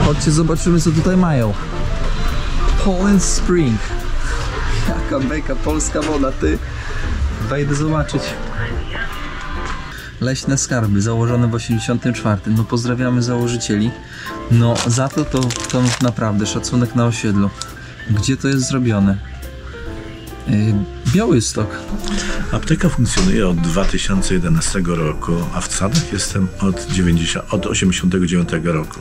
Chodźcie, zobaczymy, co tutaj mają. Poland Spring. Jaka beka, polska woda, ty. Wejdę zobaczyć. Leśne Skarby, założone w 84. No pozdrawiamy założycieli. No za to naprawdę szacunek na osiedlu. Gdzie to jest zrobione? Białystok. Apteka funkcjonuje od 2011 roku, a w Csadach jestem od 89 roku.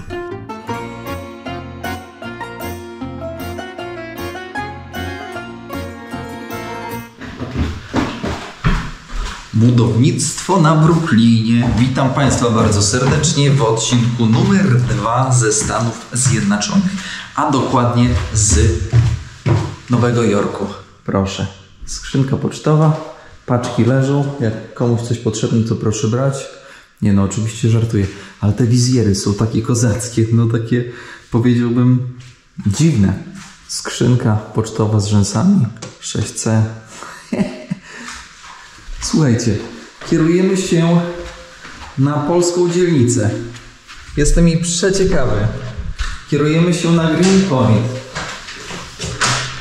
Budownictwo na Brooklynie. Witam Państwa bardzo serdecznie w odcinku numer 2 ze Stanów Zjednoczonych, a dokładnie z Nowego Jorku. Proszę. Skrzynka pocztowa, paczki leżą. Jak komuś coś potrzebne, to proszę brać. Nie no, oczywiście żartuję, ale te wizjery są takie kozackie, no takie, powiedziałbym, dziwne. Skrzynka pocztowa z rzęsami, 6C. Słuchajcie, kierujemy się na polską dzielnicę. Jestem jej przeciekawy. Kierujemy się na Greenpoint.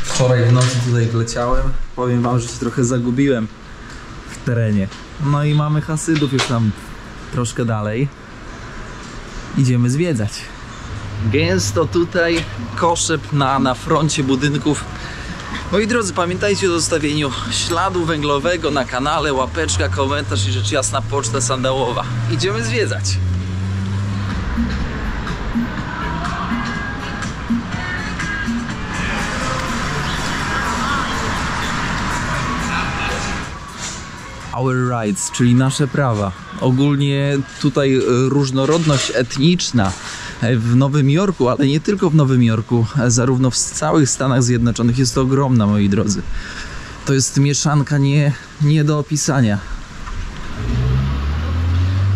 Wczoraj w nocy tutaj wleciałem. Powiem wam, że się trochę zagubiłem w terenie. No i mamy Hasydów już tam troszkę dalej. Idziemy zwiedzać. Gęsto tutaj, koszep na froncie budynków. Moi drodzy, pamiętajcie o zostawieniu śladu węglowego na kanale, łapeczka, komentarz i rzecz jasna poczta sandałowa. Idziemy zwiedzać. Our rights, czyli nasze prawa. Ogólnie tutaj różnorodność etniczna w Nowym Jorku, ale nie tylko w Nowym Jorku, zarówno w całych Stanach Zjednoczonych jest to ogromna, moi drodzy. To jest mieszanka nie do opisania.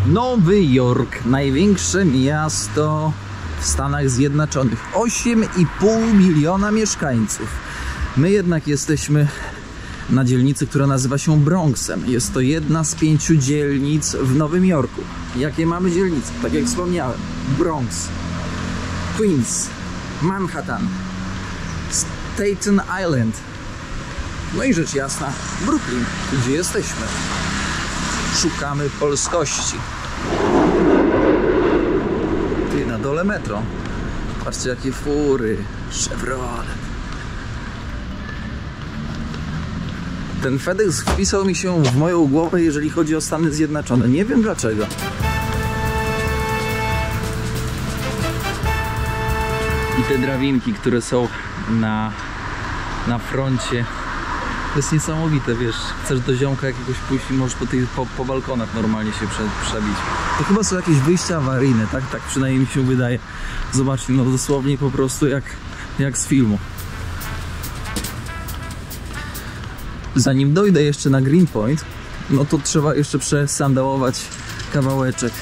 Nowy Jork, największe miasto w Stanach Zjednoczonych. 8,5 miliona mieszkańców. My jednak jesteśmy na dzielnicy, która nazywa się Bronxem. Jest to jedna z 5 dzielnic w Nowym Jorku. Jakie mamy dzielnice? Tak jak wspomniałem, Bronx, Queens, Manhattan, Staten Island, no i rzecz jasna Brooklyn, gdzie jesteśmy. Szukamy polskości. Ty, na dole metro. Patrzcie, jakie fury. Chevrolet. Ten FedEx wpisał mi się w moją głowę, jeżeli chodzi o Stany Zjednoczone. Nie wiem dlaczego. I te drabinki, które są na froncie, to jest niesamowite, wiesz. Chcesz do ziomka jakiegoś pójść i możesz po balkonach normalnie się przebić. To chyba są jakieś wyjścia awaryjne, tak? Tak przynajmniej mi się wydaje. Zobaczcie, no dosłownie po prostu jak z filmu. Zanim dojdę jeszcze na Greenpoint, no to trzeba jeszcze przesandałować kawałeczek.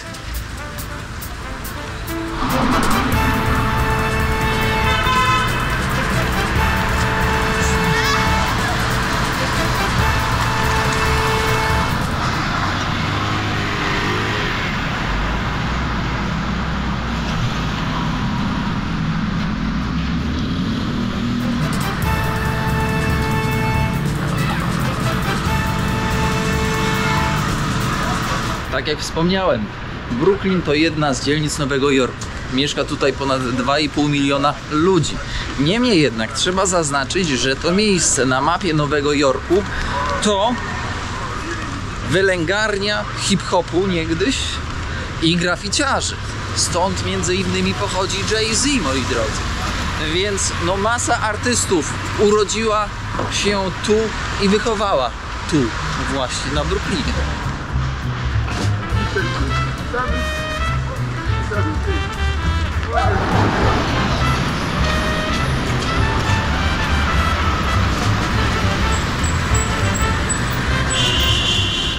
Tak jak wspomniałem, Brooklyn to jedna z dzielnic Nowego Jorku. Mieszka tutaj ponad 2,5 miliona ludzi. Niemniej jednak trzeba zaznaczyć, że to miejsce na mapie Nowego Jorku to wylęgarnia hip-hopu niegdyś i graficiarzy. Stąd między innymi pochodzi Jay-Z, moi drodzy. Więc no masa artystów urodziła się tu i wychowała tu właśnie na Brooklynie.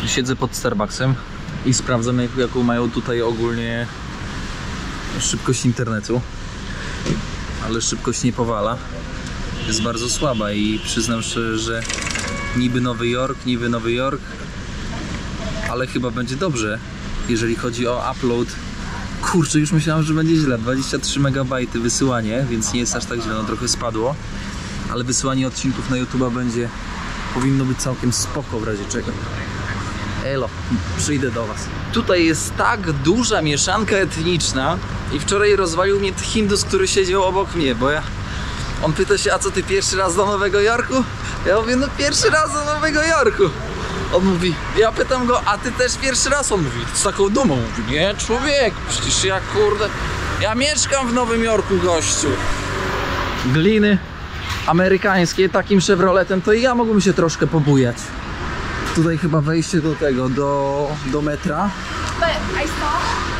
Siedzę pod Starbucksem i sprawdzam, jaką mają tutaj ogólnie szybkość internetu, ale szybkość nie powala, jest bardzo słaba i przyznam szczerze, że niby Nowy Jork, ale chyba będzie dobrze, jeżeli chodzi o upload Kurczę, już myślałem, że będzie źle. 23 MB wysyłanie, więc nie jest aż tak źle, no trochę spadło. Ale wysyłanie odcinków na YouTube'a powinno być całkiem spoko w razie czego. Elo, przyjdę do was. Tutaj jest tak duża mieszanka etniczna i wczoraj rozwalił mnie Hindus, który siedział obok mnie, bo on pyta się, a co ty pierwszy raz do Nowego Jorku? Ja mówię, no pierwszy raz do Nowego Jorku. On mówi, ja pytam go, a ty też pierwszy raz? On mówi, z taką dumą, mówi, nie człowiek, przecież ja kurde, ja mieszkam w Nowym Jorku, gościu. Gliny amerykańskie takim Chevroletem, to i ja mógłbym się troszkę pobujać. Tutaj chyba wejście do tego, do metra.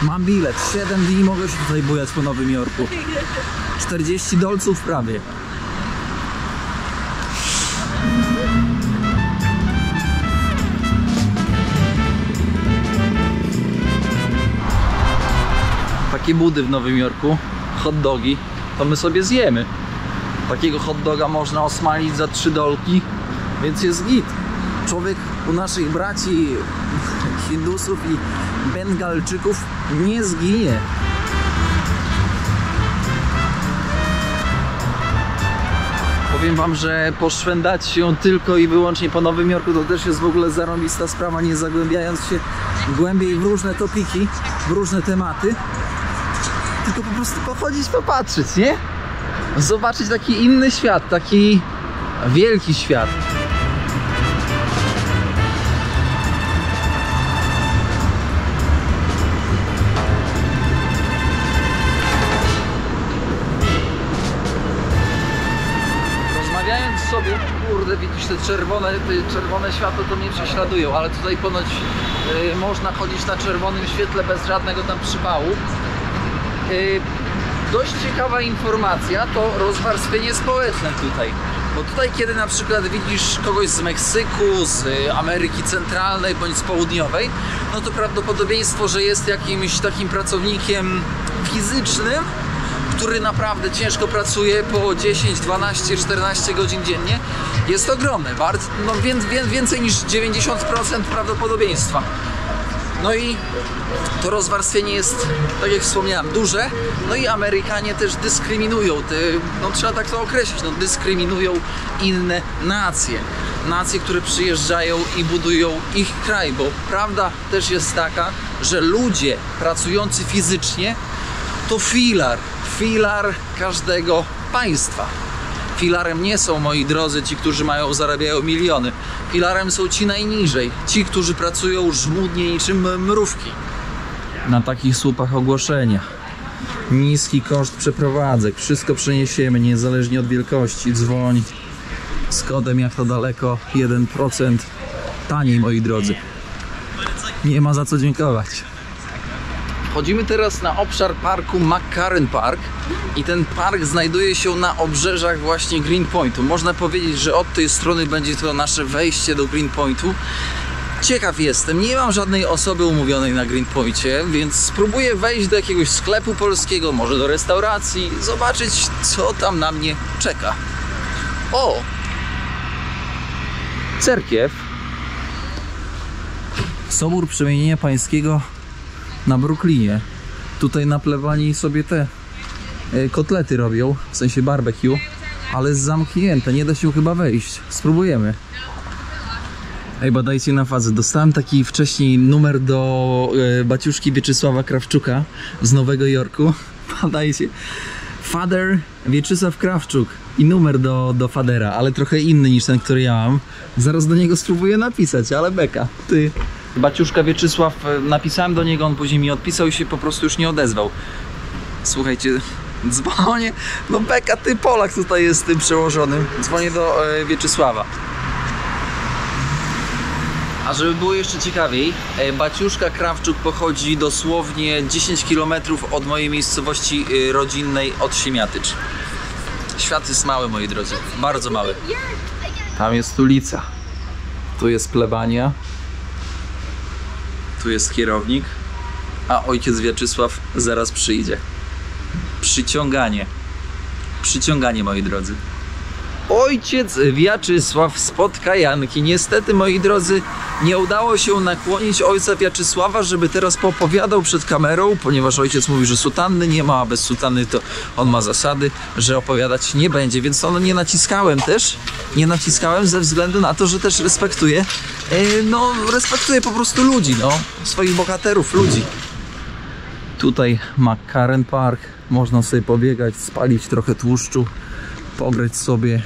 Mam bilet, 7 dni mogę się tutaj bujać po Nowym Jorku. 40 dolców prawie. Takie budy w Nowym Jorku, hot dogi, to my sobie zjemy. Takiego hot doga można osmalić za 3 dolki, więc jest git. Człowiek u naszych braci Hindusów i Bengalczyków nie zginie. Powiem wam, że poszwędać się tylko i wyłącznie po Nowym Jorku to też jest w ogóle zarąbista sprawa, nie zagłębiając się głębiej w różne topiki, w różne tematy. Tylko po prostu pochodzić, popatrzeć, nie? Zobaczyć taki inny świat, taki wielki świat. Rozmawiając sobie, kurde, widzisz te czerwone światło to mnie prześladują, ale tutaj ponoć można chodzić na czerwonym świetle bez żadnego tam przypału. Dość ciekawa informacja to rozwarstwienie społeczne tutaj. Bo tutaj, kiedy na przykład widzisz kogoś z Meksyku, z Ameryki Centralnej bądź z Południowej, no to prawdopodobieństwo, że jest jakimś takim pracownikiem fizycznym, który naprawdę ciężko pracuje po 10, 12, 14 godzin dziennie, jest ogromne. No, więcej niż 90% prawdopodobieństwa. No i to rozwarstwienie jest, tak jak wspomniałem, duże. No i Amerykanie też dyskryminują, no trzeba tak to określić, no dyskryminują inne nacje. Nacje, które przyjeżdżają i budują ich kraj, bo prawda też jest taka, że ludzie pracujący fizycznie to filar każdego państwa. Filarem nie są, moi drodzy, ci, którzy zarabiają miliony. Filarem są ci najniżej, ci, którzy pracują żmudnie niczym mrówki. Na takich słupach ogłoszenia. Niski koszt przeprowadzek, wszystko przeniesiemy, niezależnie od wielkości. Dzwoń z kodem jak to daleko 1% taniej, moi drodzy. Nie ma za co dziękować. Wchodzimy teraz na obszar parku McCarran Park i ten park znajduje się na obrzeżach właśnie Greenpointu. Można powiedzieć, że od tej strony będzie to nasze wejście do Greenpointu. Ciekaw jestem, nie mam żadnej osoby umówionej na Greenpoincie, więc spróbuję wejść do jakiegoś sklepu polskiego, może do restauracji, zobaczyć, co tam na mnie czeka. O! Cerkiew. Sobór Przemienienia Pańskiego na Brooklynie. Tutaj na plebanii sobie te kotlety robią, w sensie barbecue, ale jest zamknięte, nie da się chyba wejść. Spróbujemy. Ej, badajcie na fazę. Dostałem taki wcześniej numer do baciuszki Wieczysława Krawczuka z Nowego Jorku. Badajcie. Fader Wieczysław Krawczuk i numer do Fadera, ale trochę inny niż ten, który ja mam. Zaraz do niego spróbuję napisać, ale beka. Ty. Baciuszka Wieczysław, napisałem do niego, on później mi odpisał i się po prostu już nie odezwał. Słuchajcie, dzwonię, no beka, ty Polak tutaj jest tym przełożonym. Dzwonię do Wieczysława. A żeby było jeszcze ciekawiej, baciuszka Krawczuk pochodzi dosłownie 10 km od mojej miejscowości rodzinnej, od Siemiatycz. Świat jest mały, moi drodzy, bardzo mały. Tam jest ulica, tu jest plebania, tu jest kierownik, a ojciec Wieczysław zaraz przyjdzie. Przyciąganie, moi drodzy. Ojciec Wiaczysław spod Kajanki. Niestety, moi drodzy, nie udało się nakłonić ojca Wiaczysława, żeby teraz poopowiadał przed kamerą, ponieważ ojciec mówi, że sutanny nie ma, a bez sutanny to on ma zasady, że opowiadać nie będzie, więc nie naciskałem też. Nie naciskałem ze względu na to, że też respektuję, respektuję po prostu ludzi, swoich bohaterów, ludzi. Tutaj McCarren Park, można sobie pobiegać, spalić trochę tłuszczu, pograć sobie.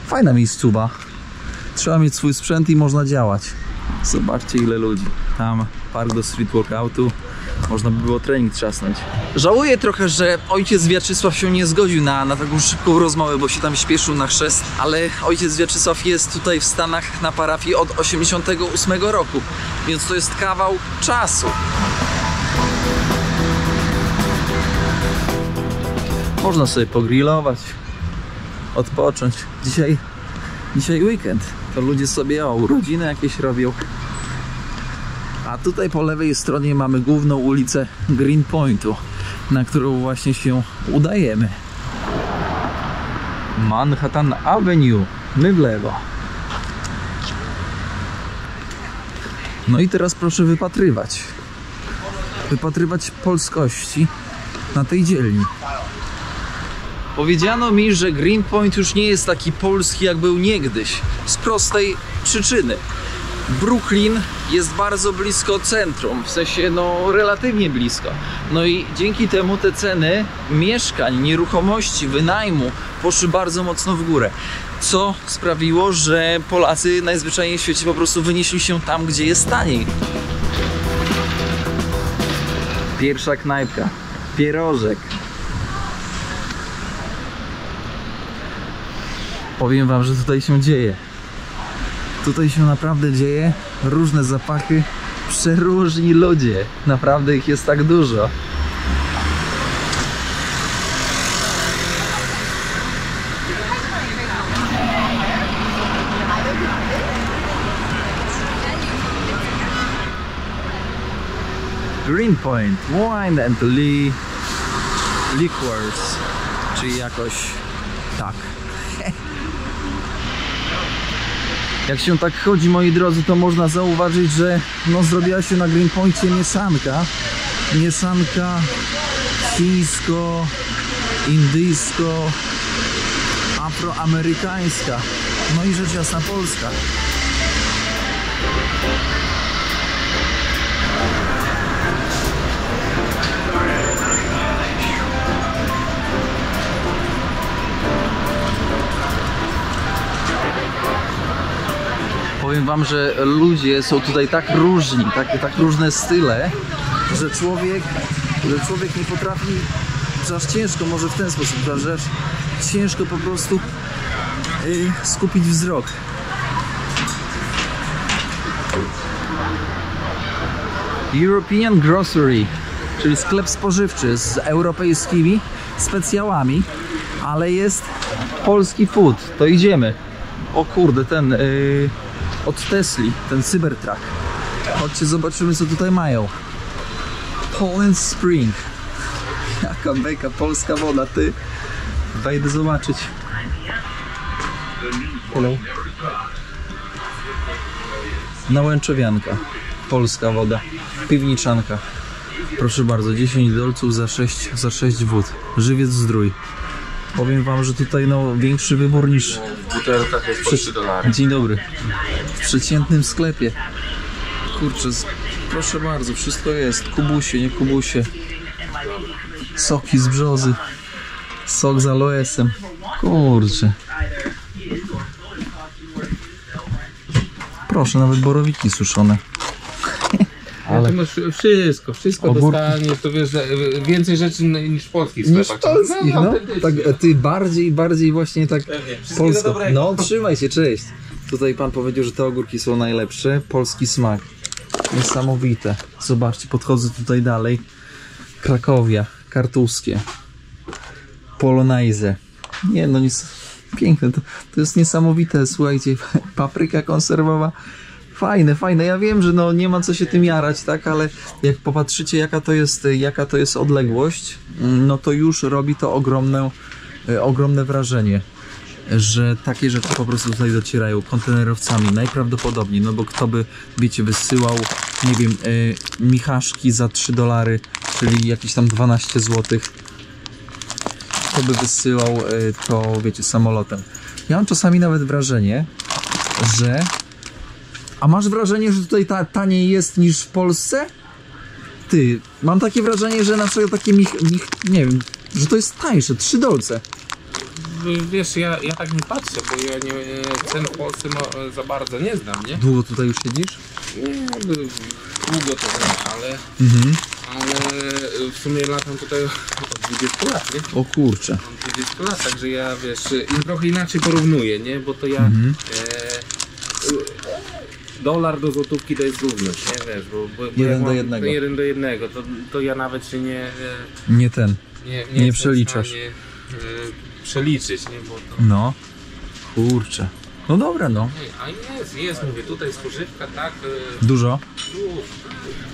Fajna miejscowa. Trzeba mieć swój sprzęt i można działać. Zobaczcie, ile ludzi. Tam park do street workoutu. Można by było trening trzasnąć. Żałuję trochę, że ojciec Wiaczysław się nie zgodził na taką szybką rozmowę, bo się tam śpieszył na chrzest. Ale ojciec Wiaczysław jest tutaj w Stanach na parafii od 88 roku. Więc to jest kawał czasu. Można sobie pogrillować, odpocząć. Dzisiaj weekend, to ludzie sobie urodziny jakieś robią. A tutaj po lewej stronie mamy główną ulicę Greenpointu, na którą właśnie się udajemy. Manhattan Avenue, my w lewo. No i teraz proszę wypatrywać polskości na tej dzielni. Powiedziano mi, że Greenpoint już nie jest taki polski, jak był niegdyś. Z prostej przyczyny. Brooklyn jest bardzo blisko centrum, w sensie relatywnie blisko. No i dzięki temu te ceny mieszkań, nieruchomości, wynajmu poszły bardzo mocno w górę. Co sprawiło, że Polacy najzwyczajniej w świecie po prostu wynieśli się tam, gdzie jest taniej. Pierwsza knajpka. Pierożek. Powiem wam, że tutaj się dzieje. Tutaj się naprawdę dzieje. Różne zapachy. Przeróżni ludzie. Naprawdę ich jest tak dużo. Greenpoint Wine and Liquors, czyli jakoś tak. Jak się tak chodzi, moi drodzy, to można zauważyć, że zrobiła się na Greenpoincie mieszanka chińsko, indyjsko, afroamerykańska, no i rzecz jasna polska. Powiem wam, że ludzie są tutaj tak różni, tak różne style, że człowiek nie potrafi, że aż ciężko, może w ten sposób, że aż ciężko po prostu skupić wzrok. European Grocery, czyli sklep spożywczy z europejskimi specjałami, ale jest polski food, to idziemy. O kurde, ten od Tesli, ten Cybertruck. Chodźcie, zobaczymy, co tutaj mają. Poland Spring. Jaka beka, polska woda, ty. Wejdę zobaczyć. Hello. Nałęczowianka. Polska woda. Piwniczanka. Proszę bardzo, 10 dolców za 6 wód. Żywiec Zdrój. Powiem wam, że tutaj większy wybór niż w butelkach jest po $3. Dzień dobry. W przeciętnym sklepie. Kurczę, proszę bardzo, wszystko jest. Kubusie, nie kubusie. Soki z brzozy. Sok z aloesem. Kurczę. Proszę, nawet borowiki suszone. Ale masz wszystko dostaniesz, to wiesz, więcej rzeczy niż w polskich sklepach. Niż polskich, tak, ty bardziej właśnie tak polsko. No, trzymaj się, cześć. Tutaj pan powiedział, że te ogórki są najlepsze. Polski smak. Niesamowite. Zobaczcie, podchodzę tutaj dalej. Krakowia, Kartuskie. Polonaize. Nie, piękne. To jest niesamowite, słuchajcie. Papryka konserwowa. Fajne. Ja wiem, że nie ma co się tym jarać, tak, ale jak popatrzycie, jaka to jest odległość, to już robi to ogromne wrażenie. że takie rzeczy po prostu tutaj docierają kontenerowcami, najprawdopodobniej, no bo kto by, wiecie, wysyłał, nie wiem, michaszki za $3, czyli jakieś tam 12 zł. Kto by wysyłał to, wiecie, samolotem. Ja mam czasami nawet wrażenie, że... A masz wrażenie, że tutaj taniej jest niż w Polsce? Ty, mam takie wrażenie, że na przykład takie nie wiem, że to jest tańsze, $3. Wiesz, ja tak nie patrzę, bo ja cen w Polsce za bardzo nie znam, nie? Długo tutaj już siedzisz? Nie, długo to znam, ale w sumie latam tutaj od 20 lat, nie? O kurczę. Od 20 lat, także ja, wiesz, trochę inaczej porównuję, nie? Bo to ja... dolar do złotówki to jest równość, nie? Wiesz, bo 1 do 1. 1 do 1, to ja nawet się nie przeliczasz. Przeliczyć, nie? Bo to... No, kurczę. No dobra, no. A jest, mówię, tutaj spożywka, tak? Dużo?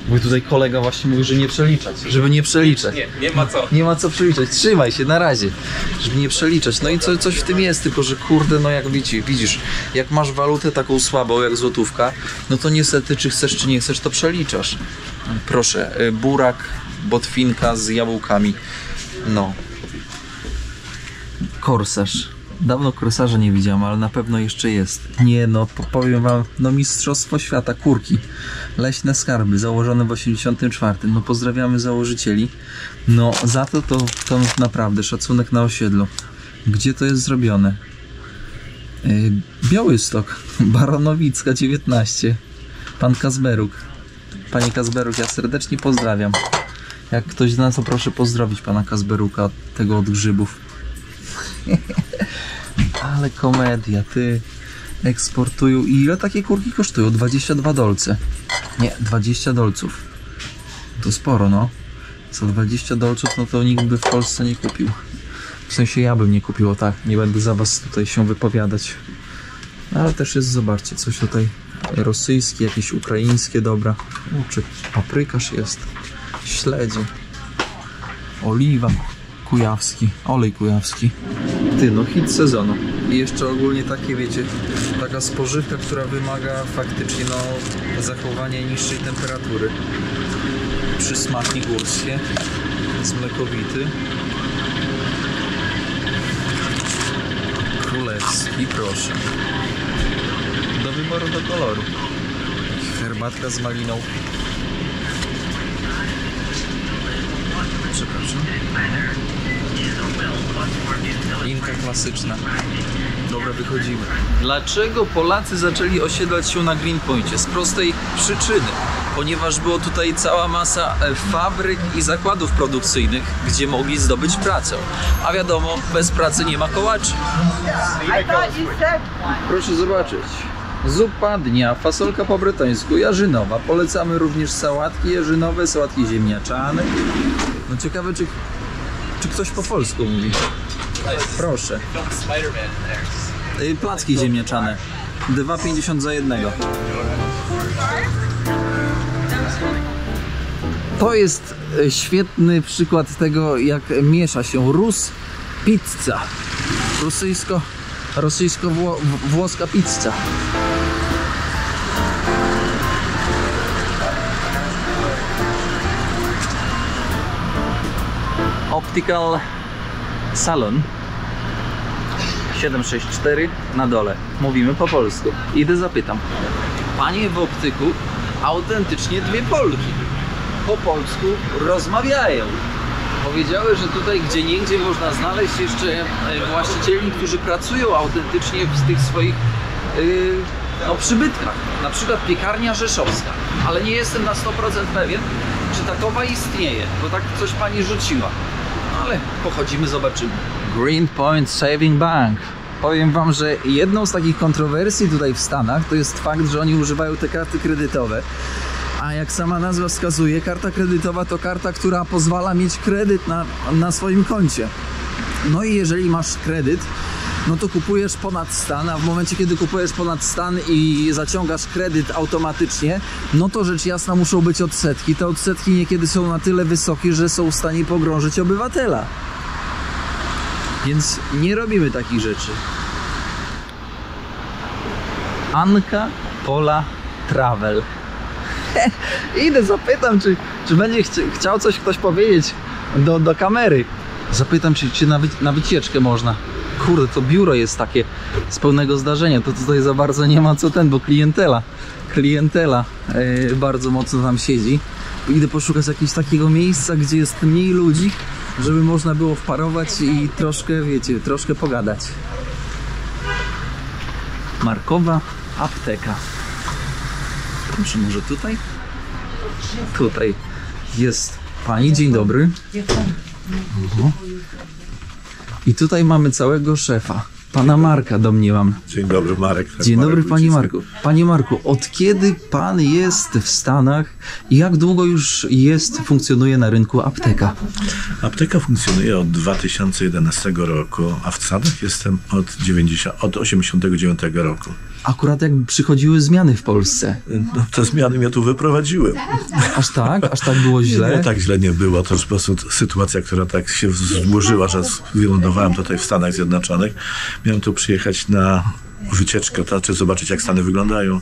Mój tutaj kolega właśnie mówi, że nie przeliczać. Żeby nie przeliczać. Nie ma co. Nie ma co przeliczać. Trzymaj się, na razie. Żeby nie przeliczać. No i coś w tym jest, tylko że kurde, no jak widzisz, jak masz walutę taką słabą jak złotówka, no to niestety, czy chcesz, czy nie chcesz, to przeliczasz. Proszę, burak, botwinka z jabłkami. No. Korsarz. Dawno korsarza nie widziałem, ale na pewno jeszcze jest. Nie no, powiem wam, no mistrzostwo świata, kurki. Leśne skarby, założone w 84. No pozdrawiamy założycieli. No za to naprawdę szacunek na osiedlu. Gdzie to jest zrobione? Białystok, Baronowicka 19. Pan Kazberuk. Panie Kazberuk, ja serdecznie pozdrawiam. Jak ktoś zna, to proszę pozdrowić pana Kazberuka, tego od grzybów. Ale komedia, ty. Eksportują. I ile takie kurki kosztują? $22. Nie, $20. To sporo, no. Za $20, no to nikt by w Polsce nie kupił. W sensie ja bym nie kupił, o tak. Nie będę za was tutaj się wypowiadać. Ale też jest, zobaczcie, coś tutaj rosyjskie, jakieś ukraińskie, dobra. Czy paprykarz jest. Śledzie. Oliwa. Kujawski, olej kujawski. Ty, no hit sezonu. I jeszcze ogólnie takie, wiecie, taka spożywka, która wymaga faktycznie, no, zachowania niższej temperatury. Przysmaki górskie, z mlekowity. Królewski, proszę. Do wyboru, do koloru. Herbatka z maliną. Przepraszam. Linka klasyczna. Dobra, wychodzimy. Dlaczego Polacy zaczęli osiedlać się na Greenpoincie? Z prostej przyczyny. Ponieważ było tutaj cała masa fabryk i zakładów produkcyjnych, gdzie mogli zdobyć pracę. A wiadomo, bez pracy nie ma kołaczy. Proszę zobaczyć. Zupa dnia, fasolka po bretońsku, jarzynowa. Polecamy również sałatki jarzynowe, sałatki ziemniaczane. No ciekawe, czy ktoś po polsku mówi. Proszę. Placki ziemniaczane. 2,50 za jednego. To jest świetny przykład tego, jak miesza się pizza. Rosyjsko-włoska pizza. Optical Salon 764 na dole. Mówimy po polsku. Idę zapytam. Panie w optyku, autentycznie dwie Polki. Po polsku rozmawiają. Powiedziały, że tutaj gdzieniegdzie można znaleźć jeszcze właścicieli, którzy pracują autentycznie w tych swoich przybytkach. Na przykład piekarnia rzeszowska. Ale nie jestem na 100% pewien, czy takowa istnieje, bo tak coś pani rzuciła. Ale pochodzimy, zobaczymy. Greenpoint Saving Bank. Powiem wam, że jedną z takich kontrowersji tutaj w Stanach to jest fakt, że oni używają te karty kredytowe. A jak sama nazwa wskazuje, karta kredytowa to karta, która pozwala mieć kredyt na swoim koncie. No i jeżeli masz kredyt, no to kupujesz ponad stan, a w momencie, kiedy kupujesz ponad stan i zaciągasz kredyt automatycznie, no to rzecz jasna muszą być odsetki. Te odsetki niekiedy są na tyle wysokie, że są w stanie pogrążyć obywatela. Więc nie robimy takich rzeczy. Anka Pola Travel. Idę, zapytam, czy będzie chciał coś ktoś powiedzieć do kamery. Zapytam, czy na wycieczkę można. Kurde, to biuro jest takie z pełnego zdarzenia. To tutaj za bardzo nie ma co bo klientela bardzo mocno tam siedzi. Idę poszukać jakiegoś takiego miejsca, gdzie jest mniej ludzi, żeby można było wparować i troszkę, wiecie, troszkę pogadać. Markowa apteka. Proszę, może tutaj? Tutaj jest pani. Dzień dobry. I tutaj mamy całego szefa. Pana Marka domniemam. Dzień dobry, Marek. Tak, Dzień dobry, Marek panie Marku. Panie Marku, od kiedy pan jest w Stanach i jak długo już funkcjonuje na rynku apteka? Apteka funkcjonuje od 2011 roku, a w Stanach jestem od 89 roku. Akurat jak przychodziły zmiany w Polsce. No, te zmiany mnie tu wyprowadziły. Aż tak? Aż tak było źle? Nie, tak źle nie było. To po prostu sytuacja, która tak się złożyła, że wylądowałem tutaj w Stanach Zjednoczonych. Miałem tu przyjechać na wycieczkę, to znaczy zobaczyć, jak Stany wyglądają.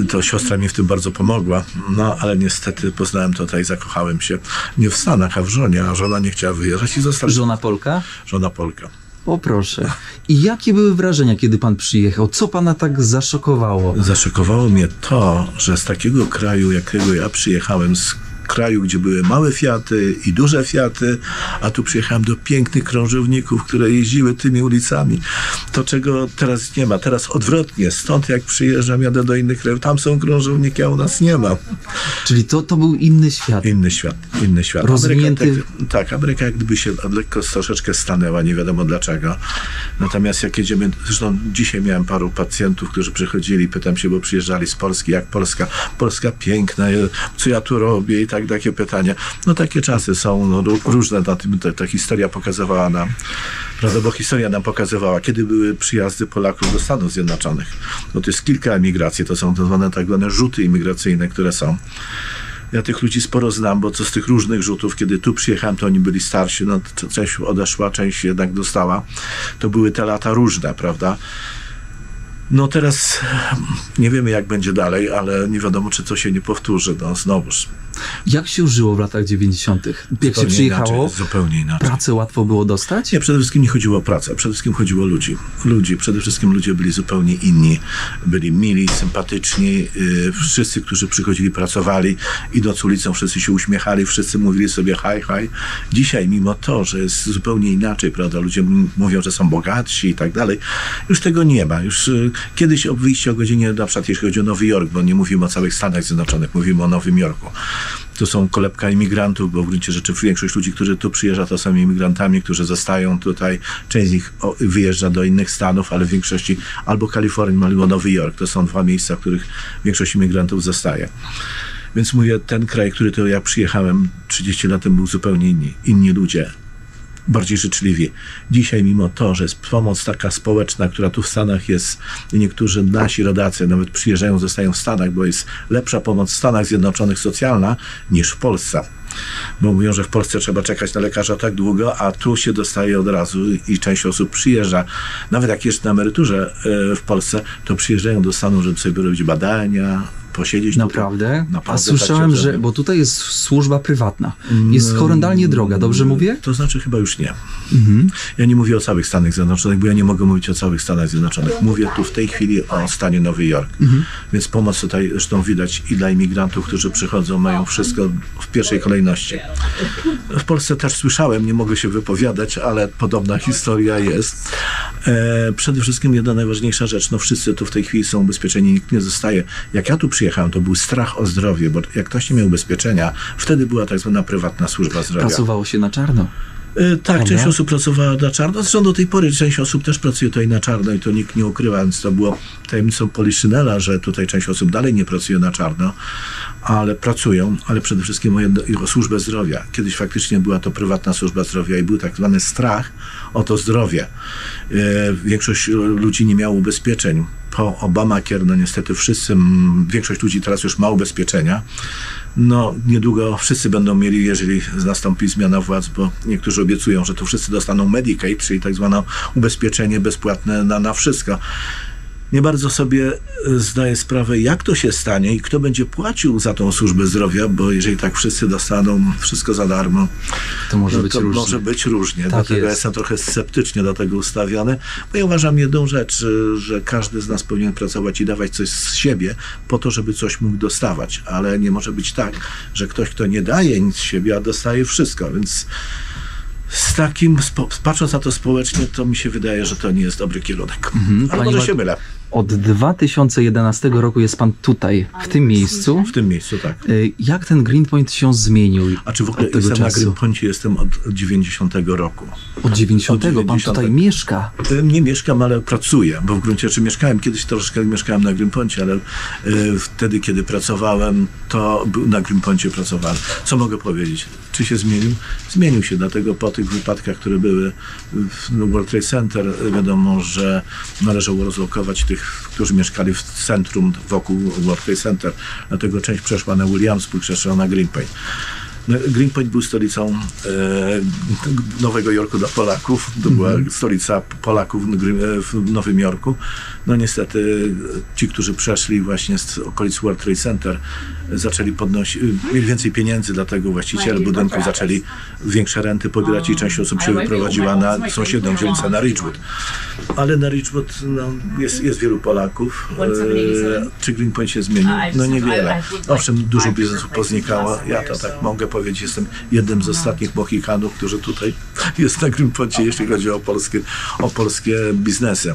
To siostra mi w tym bardzo pomogła. No, ale niestety poznałem tutaj, zakochałem się nie w Stanach, a w żonie, a żona nie chciała wyjeżdżać i została. Żona Polka? Żona Polka. O proszę. I jakie były wrażenia, kiedy pan przyjechał? Co pana tak zaszokowało? Zaszokowało mnie to, że z takiego kraju, jakiego ja przyjechałem, z kraju, gdzie były małe Fiaty i duże Fiaty, a tu przyjechałem do pięknych krążowników, które jeździły tymi ulicami. To, czego teraz nie ma. Teraz odwrotnie. Stąd jak przyjeżdżam, jadę do innych krajów, tam są krążowniki, a u nas nie ma. Czyli to był inny świat. Inny świat. Rozwinięty. Ameryka jak gdyby się lekko troszeczkę stanęła, nie wiadomo dlaczego. Natomiast jak jedziemy, zresztą dzisiaj miałem paru pacjentów, którzy przychodzili, pytam się, bo przyjeżdżali z Polski, jak Polska? Polska piękna, co ja tu robię i tak, takie pytania. No takie czasy są, no, różne, ta historia pokazywała nam, prawda, bo historia nam pokazywała, kiedy były przyjazdy Polaków do Stanów Zjednoczonych. No to jest kilka emigracji, to są tak zwane rzuty imigracyjne, które są. Ja tych ludzi sporo znam, bo co z tych różnych rzutów, kiedy tu przyjechałem, to oni byli starsi, no część odeszła, część jednak dostała. To były te lata różne, prawda? No teraz nie wiemy, jak będzie dalej, ale nie wiadomo, czy to się nie powtórzy. No znowuż. Jak się żyło w latach 90.? Jak się przyjechało? Zupełnie inaczej. Pracę łatwo było dostać? Nie, przede wszystkim nie chodziło o pracę, przede wszystkim chodziło o ludzi. Przede wszystkim ludzie byli zupełnie inni. Byli mili, sympatyczni. Wszyscy, którzy przychodzili, pracowali. Idąc ulicą, wszyscy się uśmiechali, wszyscy mówili sobie hi. Dzisiaj, mimo to, że jest zupełnie inaczej, prawda, ludzie mówią, że są bogatsi i tak dalej, już tego nie ma. Już kiedyś o wyjściu o godzinie, na przykład jeśli chodzi o Nowy Jork, bo nie mówimy o całych Stanach Zjednoczonych, mówimy o Nowym Jorku. To są kolebka imigrantów, bo w gruncie rzeczy większość ludzi, którzy tu przyjeżdża, to są imigrantami, którzy zostają tutaj. Część z nich wyjeżdża do innych stanów, ale w większości albo Kalifornia, albo Nowy Jork. To są dwa miejsca, w których większość imigrantów zostaje. Więc mówię, ten kraj, który to ja przyjechałem 30 lat temu, był zupełnie inni ludzie. Bardziej życzliwi. Dzisiaj, mimo to, że jest pomoc taka społeczna, która tu w Stanach jest i niektórzy nasi rodacy nawet przyjeżdżają, zostają w Stanach, bo jest lepsza pomoc w Stanach Zjednoczonych socjalna niż w Polsce. Bo mówią, że w Polsce trzeba czekać na lekarza tak długo, a tu się dostaje od razu i część osób przyjeżdża. Nawet jak jest na emeryturze w Polsce, to przyjeżdżają do Stanów, żeby sobie robić badania, posiedzieć. Naprawdę? A słyszałem, że, bo tutaj jest służba prywatna. Jest horrendalnie droga, dobrze mówię? To znaczy chyba już nie. Ja nie mówię o całych Stanach Zjednoczonych, bo ja nie mogę mówić o całych Stanach Zjednoczonych. Mówię tu w tej chwili o stanie Nowy Jork. Więc pomoc tutaj zresztą widać i dla imigrantów, którzy przychodzą, mają wszystko w pierwszej kolejności. W Polsce też słyszałem, nie mogę się wypowiadać, ale podobna historia jest. Przede wszystkim jedna najważniejsza rzecz, no wszyscy tu w tej chwili są ubezpieczeni, nikt nie zostaje. Jak ja tu przyjechałem, to był strach o zdrowie, bo jak ktoś nie miał ubezpieczenia, wtedy była tak zwana prywatna służba zdrowia. Pracowało się na czarno. Tak, część osób pracowała na czarno, zresztą do tej pory część osób też pracuje tutaj na czarno i to nikt nie ukrywa, więc to było tajemnicą Poliszynela, że tutaj część osób dalej nie pracuje na czarno, ale pracują, ale przede wszystkim o służbę zdrowia. Kiedyś faktycznie była to prywatna służba zdrowia i był tak zwany strach o to zdrowie. Większość ludzi nie miało ubezpieczeń. Po Obamacare, no niestety większość ludzi teraz już ma ubezpieczenia. No, niedługo wszyscy będą mieli, jeżeli nastąpi zmiana władz, bo niektórzy obiecują, że to wszyscy dostaną Medicaid, czyli tak zwane ubezpieczenie bezpłatne na wszystko. nie bardzo sobie zdaję sprawę, jak to się stanie i kto będzie płacił za tą służbę zdrowia, bo jeżeli tak wszyscy dostaną wszystko za darmo, To może być to różnie. może być różnie. Tak Dlatego jest. jestem trochę sceptycznie do tego ustawiony, bo ja uważam jedną rzecz, że każdy z nas powinien pracować i dawać coś z siebie po to, żeby coś mógł dostawać, ale nie może być tak, że ktoś, kto nie daje nic z siebie, a dostaje wszystko, więc z takim, patrząc na to społecznie, to mi się wydaje, że to nie jest dobry kierunek. Ale Panie może Marku, się mylę. Od 2011 roku jest pan tutaj, w tym miejscu. W tym miejscu, tak. Jak ten Greenpoint się zmienił A czy w ogóle od tego jestem na czasu? Greenpoincie, jestem od 90 roku. Od 90. Pan 90. tutaj mieszka. Nie mieszkam, ale pracuję, bo w gruncie rzeczy mieszkałem, kiedyś troszeczkę mieszkałem na Greenpoincie, ale wtedy, kiedy pracowałem, to na Greenpoincie pracowałem. Co mogę powiedzieć? Czy się zmienił? Zmienił się, dlatego po tych wypadkach, które były w World Trade Center, wiadomo, że należało rozlokować tych, którzy mieszkali w centrum wokół World Trade Center. Dlatego część przeszła na Williamsburg, przeszła na Greenpoint. Greenpoint był stolicą Nowego Jorku dla Polaków. To była stolica Polaków w Nowym Jorku. No niestety ci, którzy przeszli właśnie z okolic World Trade Center, zaczęli mieli więcej pieniędzy, dlatego właściciele budynków zaczęli większe renty pobierać i część osób się wyprowadziła na sąsiednią dzielnicę, na Ridgewood. Ale na Ridgewood jest wielu Polaków. Czy Greenpoint się zmienił? No niewiele. Owszem, dużo biznesów poznikało. Ja to tak mogę powiedzieć, jestem jednym z ostatnich Mohikanów, którzy tutaj jest na Greenpoincie, jeśli chodzi o polskie biznesy.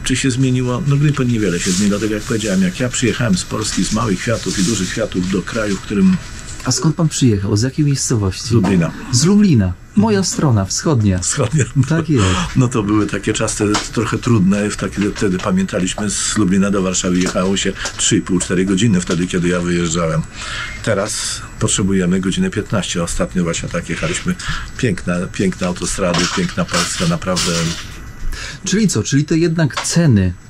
Czy się zmieniło? No Greenpoint niewiele się zmieniło, dlatego jak powiedziałem, jak ja przyjechałem z Polski, z małych kwiatów i dużych kwiatów do kraju, w którym A skąd pan przyjechał? Z jakiej miejscowości? z Lublina. Z Lublina. Moja strona, wschodnia. Wschodnie. Tak jest. No to były takie czasy trochę trudne. Wtedy pamiętaliśmy, z Lublina do Warszawy jechało się 3,5-4 godziny wtedy, kiedy ja wyjeżdżałem. Teraz potrzebujemy godzinę 15. Ostatnio właśnie tak jechaliśmy. Piękne autostrady, piękna Polska, naprawdę. Czyli co? Czyli to jednak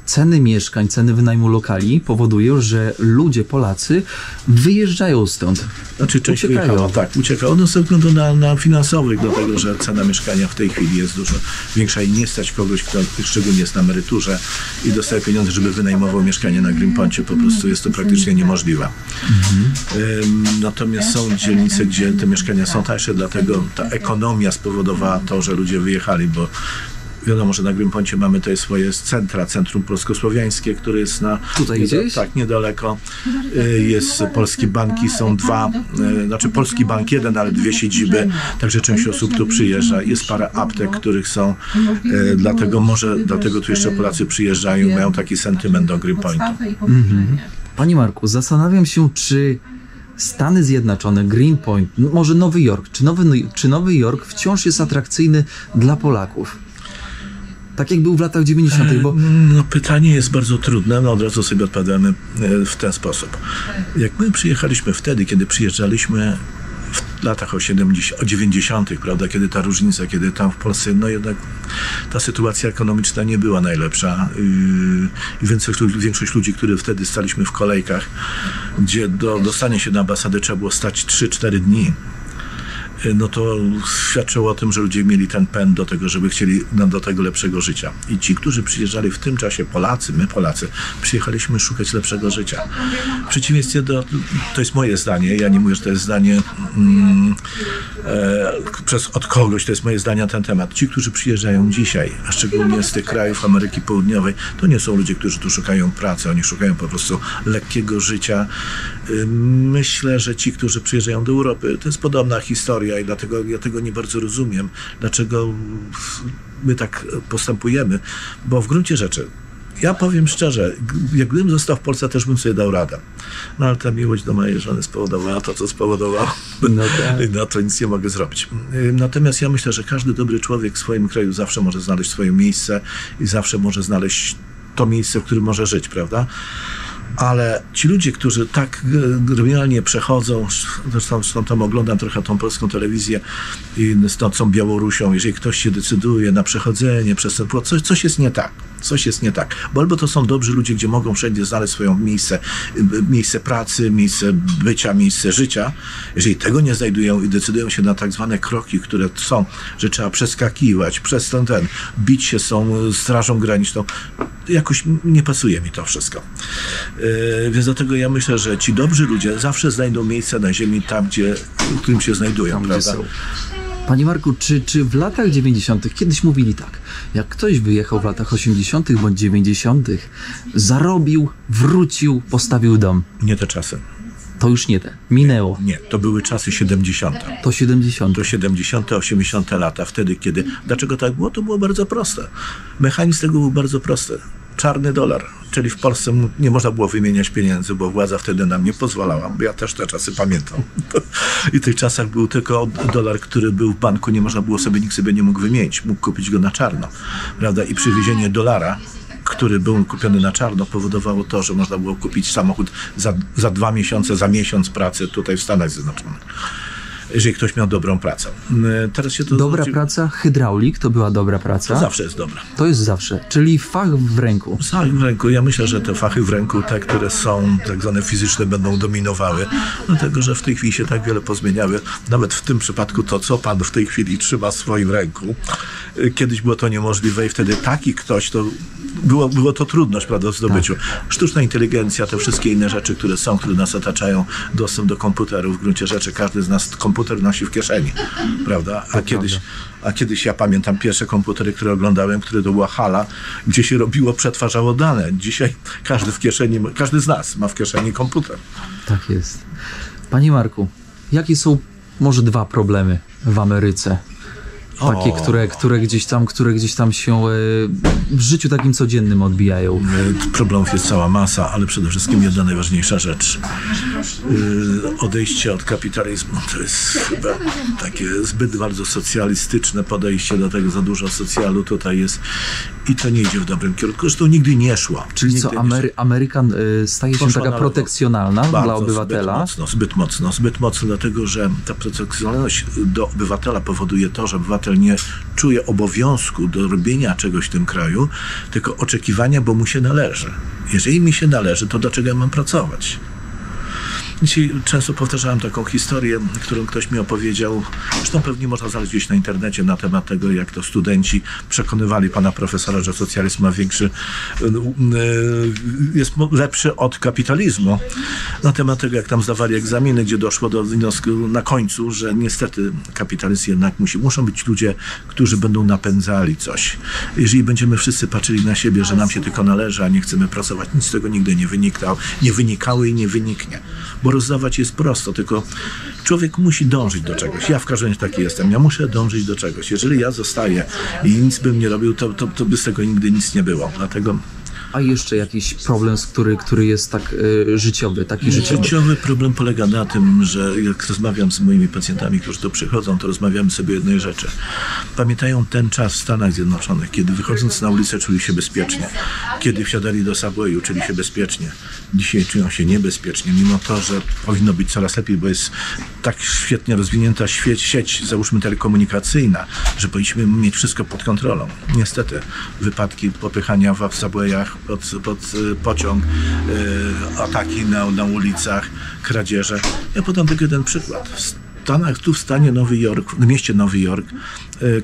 ceny mieszkań, ceny wynajmu lokali powodują, że ludzie, Polacy wyjeżdżają stąd. Znaczy część Uciekają. wyjechała, tak, ucieka. No ze względu na finansowych, dlatego że cena mieszkania w tej chwili jest dużo większa i nie stać kogoś, kto szczególnie jest na emeryturze i dostaje pieniądze, żeby wynajmował mieszkanie na Greenpoincie. Po prostu jest to praktycznie niemożliwe. Natomiast są dzielnice, gdzie te mieszkania są tańsze, dlatego ta ekonomia spowodowała to, że ludzie wyjechali, bo wiadomo, że na Greenpoincie mamy tutaj swoje centrum polskosłowiańskie, które jest Tutaj gdzieś? Tak, niedaleko. Jest polskie banki, są dwa, znaczy polski bank jeden, ale dwie siedziby, także część osób tu przyjeżdża. Jest parę aptek, których są, dlatego tu jeszcze Polacy przyjeżdżają, mają taki sentyment do Greenpointu. Panie Marku, zastanawiam się, czy Stany Zjednoczone, Greenpoint, może Nowy Jork, czy Nowy Jork wciąż jest atrakcyjny dla Polaków? Tak jak był w latach 90., bo... No, pytanie jest bardzo trudne, no od razu sobie odpowiadamy w ten sposób. Jak my przyjechaliśmy wtedy, kiedy przyjeżdżaliśmy w latach 90., prawda, kiedy ta różnica, kiedy tam w Polsce, no jednak ta sytuacja ekonomiczna nie była najlepsza i większość ludzi, którzy wtedy staliśmy w kolejkach, gdzie do dostania się na ambasadę trzeba było stać 3-4 dni, no to świadczyło o tym, że ludzie mieli ten pęd do tego, żeby chcieli do tego lepszego życia. I ci, którzy przyjeżdżali w tym czasie, my Polacy, przyjechaliśmy szukać lepszego życia. W przeciwieństwie to jest moje zdanie, ja nie mówię, że to jest zdanie od kogoś, to jest moje zdanie na ten temat. Ci, którzy przyjeżdżają dzisiaj, a szczególnie z tych krajów Ameryki Południowej, to nie są ludzie, którzy tu szukają pracy, oni szukają po prostu lekkiego życia. Myślę, że ci, którzy przyjeżdżają do Europy, to jest podobna historia i dlatego ja tego nie bardzo rozumiem, dlaczego my tak postępujemy, bo w gruncie rzeczy ja powiem szczerze, jak gdybym został w Polsce, też bym sobie dał radę. No ale ta miłość do mojej żony spowodowała to, co spowodowała. No tak. Na to nic nie mogę zrobić. Natomiast ja myślę, że każdy dobry człowiek w swoim kraju zawsze może znaleźć swoje miejsce i zawsze może znaleźć to miejsce, w którym może żyć, prawda? Ale ci ludzie, którzy tak generalnie przechodzą, zresztą tam oglądam trochę tą polską telewizję i z tą Białorusią, jeżeli ktoś się decyduje na przechodzenie przez ten płot, coś jest nie tak. Coś jest nie tak. Bo albo to są dobrzy ludzie, gdzie mogą wszędzie znaleźć swoje miejsce pracy, miejsce bycia, miejsce życia. Jeżeli tego nie znajdują i decydują się na tak zwane kroki, które są, że trzeba przeskakiwać, bić się z tą strażą graniczną, jakoś nie pasuje mi to wszystko. Więc dlatego ja myślę, że ci dobrzy ludzie zawsze znajdą miejsce na ziemi tam, w którym się znajdują, prawda? Panie Marku, czy w latach 90. kiedyś mówili tak, jak ktoś wyjechał w latach 80. bądź 90., zarobił, wrócił, postawił dom. Nie te czasy. To już nie te. Minęło. Nie, to były czasy 70. To 70. To 70., 80. lata. Wtedy, kiedy... Dlaczego tak było? To było bardzo proste. Mechanizm tego był bardzo prosty. Czarny dolar. Czyli w Polsce nie można było wymieniać pieniędzy, bo władza wtedy nam nie pozwalała. Bo ja też te czasy pamiętam. I w tych czasach był tylko dolar, który był w banku. Nie można było sobie, nikt sobie nie mógł wymienić. Mógł kupić go na czarno. Prawda? I przywiezienie dolara, który był kupiony na czarno, powodowało to, że można było kupić samochód za 2 miesiące, za miesiąc pracy tutaj w Stanach Zjednoczonych. Jeżeli ktoś miał dobrą pracę. Teraz się to dobra praca, hydraulik to była dobra praca. To zawsze jest dobra. To jest zawsze, czyli fach w ręku. Fach w ręku. Ja myślę, że te fachy w ręku, te, które są tak zwane fizyczne, będą dominowały, dlatego że w tej chwili się tak wiele pozmieniały. Nawet w tym przypadku to, co pan w tej chwili trzyma w swoim ręku. Kiedyś było to niemożliwe i wtedy taki ktoś, to było to trudność, prawda, w zdobyciu. Tak. Sztuczna inteligencja, te wszystkie inne rzeczy, które nas otaczają, dostęp do komputerów, w gruncie rzeczy każdy z nas komputer nosi w kieszeni, prawda? A kiedyś ja pamiętam pierwsze komputery, które oglądałem, które to była hala, gdzie się przetwarzało dane. Dzisiaj każdy z nas ma w kieszeni komputer. Tak jest. Panie Marku, jakie są może 2 problemy w Ameryce? Takie, które gdzieś tam się w życiu takim codziennym odbijają. Problemów jest cała masa, ale przede wszystkim jedna najważniejsza rzecz. Odejście od kapitalizmu to jest chyba takie zbyt bardzo socjalistyczne podejście do tego, za dużo socjalu tutaj jest i to nie idzie w dobrym kierunku. Zresztą nigdy nie szło. Czyli co, Ameryka staje się taka protekcjonalna dla obywatela? Zbyt mocno, dlatego że ta protekcjonalność do obywatela powoduje to, że obywatel nie czuje obowiązku do robienia czegoś w tym kraju, tylko oczekiwania, bo mu się należy. Jeżeli mi się należy, to dlaczego ja mam pracować? Dzisiaj często powtarzałem taką historię, którą ktoś mi opowiedział, zresztą pewnie można znaleźć gdzieś na internecie, na temat tego, jak to studenci przekonywali pana profesora, że socjalizm ma jest lepszy od kapitalizmu. Na temat tego, jak tam zdawali egzaminy, gdzie doszło do wniosku na końcu, że niestety kapitalizm jednak muszą być ludzie, którzy będą napędzali coś. Jeżeli będziemy wszyscy patrzyli na siebie, że nam się tylko należy, a nie chcemy pracować, nic z tego nigdy nie wynikało i nie wyniknie. Bo rozdawać jest prosto, tylko człowiek musi dążyć do czegoś. Ja w każdym razie taki jestem. Ja muszę dążyć do czegoś. Jeżeli ja zostaję i nic bym nie robił, to by z tego nigdy nic nie było. Dlatego... A jeszcze jakiś problem, który jest tak życiowy, taki życiowy? Życiowy problem polega na tym, że jak rozmawiam z moimi pacjentami, którzy tu przychodzą, to rozmawiamy sobie o jednej rzeczy. Pamiętają ten czas w Stanach Zjednoczonych, kiedy wychodząc na ulicę czuli się bezpiecznie. Kiedy wsiadali do subwayu, czuli się bezpiecznie. Dzisiaj czują się niebezpiecznie, mimo to, że powinno być coraz lepiej, bo jest tak świetnie rozwinięta sieć, załóżmy telekomunikacyjna, że powinniśmy mieć wszystko pod kontrolą. Niestety, wypadki popychania w subwayach pod pociąg, ataki na ulicach, kradzieże. Ja podam tylko jeden przykład. W stanie Nowy Jork, w mieście Nowy Jork,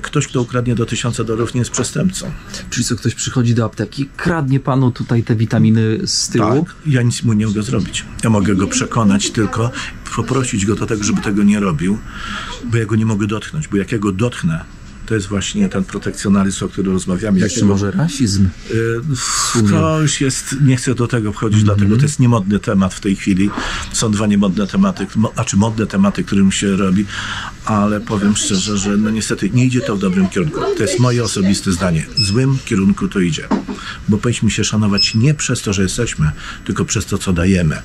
ktoś, kto ukradnie do $1000 nie jest przestępcą. Czyli co, ktoś przychodzi do apteki, kradnie panu tutaj te witaminy z tyłu? Tak, ja nic mu nie mogę zrobić. Ja mogę go przekonać tylko, poprosić go do tego, żeby tego nie robił, bo ja go nie mogę dotknąć, bo jak ja go dotknę, to jest właśnie ten protekcjonalizm, o którym rozmawiamy. Jeszcze może rasizm? To już jest, nie chcę do tego wchodzić, dlatego to jest niemodny temat w tej chwili. Są 2 niemodne tematy, modne tematy, którym się robi, ale powiem szczerze, że no niestety nie idzie to w dobrym kierunku. To jest moje osobiste zdanie. W złym kierunku to idzie. Bo powinniśmy się szanować nie przez to, że jesteśmy, tylko przez to, co dajemy.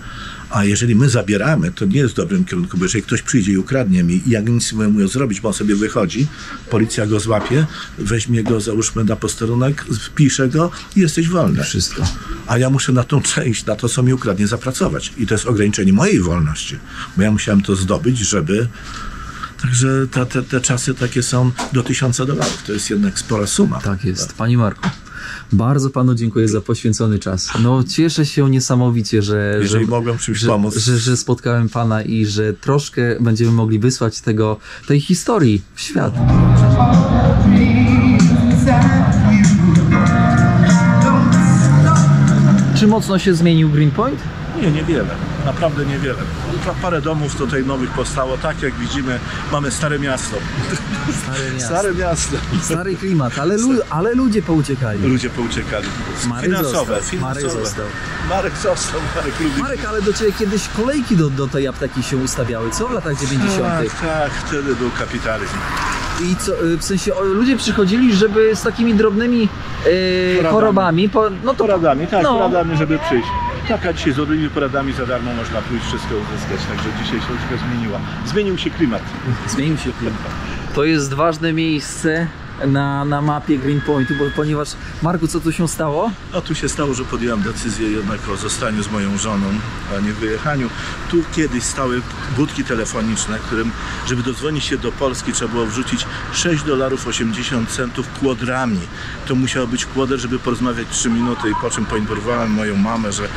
A jeżeli my zabieramy, to nie jest w dobrym kierunku, bo jeżeli ktoś przyjdzie i ukradnie mi i ja nic nie mogę zrobić, bo on sobie wychodzi, policja go złapie, weźmie go, załóżmy na posterunek, wpisze go i jesteś wolny. Wszystko. A ja muszę na tą część, na to, co mi ukradnie, zapracować. I to jest ograniczenie mojej wolności, bo ja musiałem to zdobyć, żeby... Także te czasy takie są do $1000. To jest jednak spora suma. Tak jest. Panie Marku, bardzo panu dziękuję za poświęcony czas. No cieszę się niesamowicie, jeżeli mogłem czymś pomóc. Że spotkałem pana i że troszkę będziemy mogli wysłać tej historii w świat. Czy mocno się zmienił Greenpoint? Nie, niewiele. Naprawdę niewiele. Parę domów tutaj nowych powstało. Tak jak widzimy, mamy stare miasto. Stare miasto. Stary klimat, ale ludzie pouciekali. Ludzie pouciekali. Marek został. Marek został. Marek lubi. Marek, ale do Ciebie kiedyś kolejki do tej apteki się ustawiały, co w latach 90. Tak, wtedy był kapitalizm. I co, w sensie ludzie przychodzili, żeby z takimi drobnymi chorobami, poradami, żeby przyjść. Tak, a dzisiaj z dobrymi poradami za darmo można pójść, wszystko uzyskać, także dzisiaj się troszkę zmieniła. Zmienił się klimat. Zmienił się klimat. To jest ważne miejsce na mapie Greenpointu, ponieważ, Marku, co tu się stało? No tu się stało, że podjąłem decyzję jednak o zostaniu z moją żoną, a nie wyjechaniu. Tu kiedyś stały budki telefoniczne, którym, żeby dodzwonić się do Polski, trzeba było wrzucić $6,80 kłodrami. To musiał być kłoder, żeby porozmawiać 3 minuty, i po czym poinformowałem moją mamę, że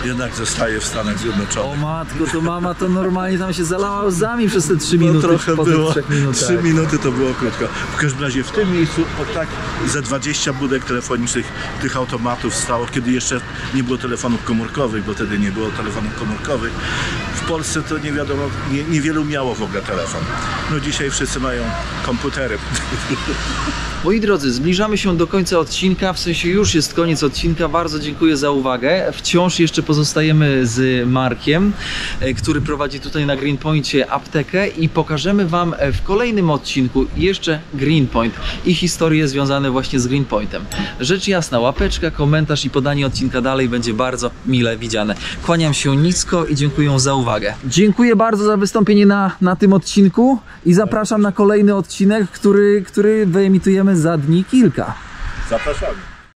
jednak zostaje w Stanach Zjednoczonych. O matko, to mama to normalnie tam się zalała łzami przez te 3 minuty. No trochę było, 3 tak. minuty to było krótko. W każdym razie w tym miejscu tak ze 20 budek telefonicznych, tych automatów stało, kiedy jeszcze nie było telefonów komórkowych, bo wtedy nie było telefonów komórkowych. W Polsce to nie wiadomo, niewielu miało w ogóle telefon. No dzisiaj wszyscy mają komputery. Moi drodzy, zbliżamy się do końca odcinka, w sensie już jest koniec odcinka. Bardzo dziękuję za uwagę. Wciąż jeszcze pozostajemy z Markiem, który prowadzi tutaj na Greenpoincie aptekę, i pokażemy Wam w kolejnym odcinku jeszcze Greenpoint i historie związane właśnie z Greenpointem. Rzecz jasna, łapeczka, komentarz i podanie odcinka dalej będzie bardzo mile widziane. Kłaniam się nisko i dziękuję za uwagę. Dziękuję bardzo za wystąpienie na tym odcinku i zapraszam na kolejny odcinek, który wyemitujemy za dni kilka. Zapraszamy.